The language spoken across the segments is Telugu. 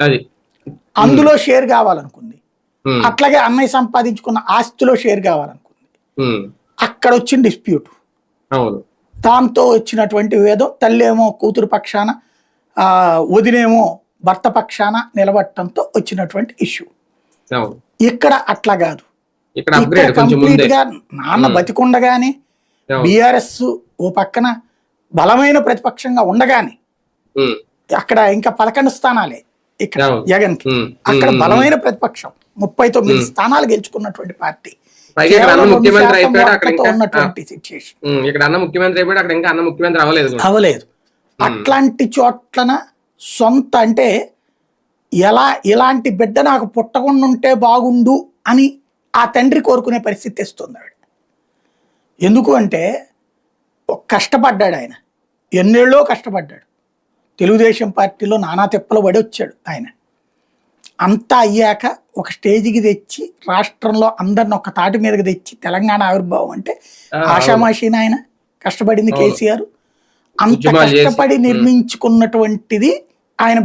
అది. అందులో షేర్ కావాలనుకుంది. అట్లాగే అన్నయ్య సంపాదించుకున్న ఆస్తిలో షేర్ కావాలనుకుంది. అక్కడ వచ్చిన డిస్ప్యూట్, దాంతో వచ్చినటువంటి విభేదం. తల్లేమో కూతురు పక్షాన, వదినేమో భర్త పక్షాన నిలబడటంతో వచ్చినటువంటి ఇష్యూ. ఇక్కడ అట్లా కాదు. ఇక్కడ కంప్లీట్ గా నాన్న బతికుండగానే బీఆర్ఎస్ ఓ పక్కన బలమైన ప్రతిపక్షంగా ఉండగానే, అక్కడ ఇంకా 11 స్థానాలే ఇక్కడ జగన్ కి, అక్కడ బలమైన ప్రతిపక్షం 39 స్థానాలు గెలుచుకున్నటువంటి పార్టీ ఉన్నటువంటి సిచ్యుయేషన్ అవలేదు. అట్లాంటి చోట్లన సొంత అంటే ఇలాంటి బిడ్డ నాకు పుట్టకుండా ఉంటే బాగుండు అని ఆ తండ్రి కోరుకునే పరిస్థితి తెస్తుంది ఆవిడ. ఎందుకు అంటే కష్టపడ్డాడు ఆయన, ఎన్నేళ్ళో కష్టపడ్డాడు. తెలుగుదేశం పార్టీలో నానా తిప్పలు పడి వచ్చాడు ఆయన. అంతా అయ్యాక ఒక స్టేజ్కి తెచ్చి రాష్ట్రంలో అందరిని ఒక తాటి మీదకి తెచ్చి తెలంగాణ ఆవిర్భావం అంటే ఆషామాషీన ఆయన కష్టపడింది కేసీఆర్. అంత కష్టపడి నిర్మించుకున్నటువంటిది ఆయన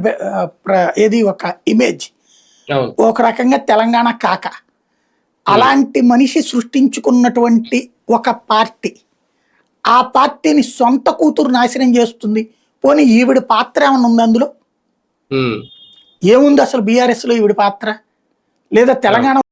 ఏది ఒక ఇమేజ్, ఒక రకంగా తెలంగాణ కాక అలాంటి మనిషి సృష్టించుకున్నటువంటి ఒక పార్టీ, ఆ పార్టీని సొంత కూతురు నాశనం చేస్తుంది. పోనీ ఈవిడ పాత్ర ఏమన్నా ఉంది అందులో? ఏముంది అసలు బీఆర్ఎస్ లో ఈవిడ పాత్ర? లేదా తెలంగాణ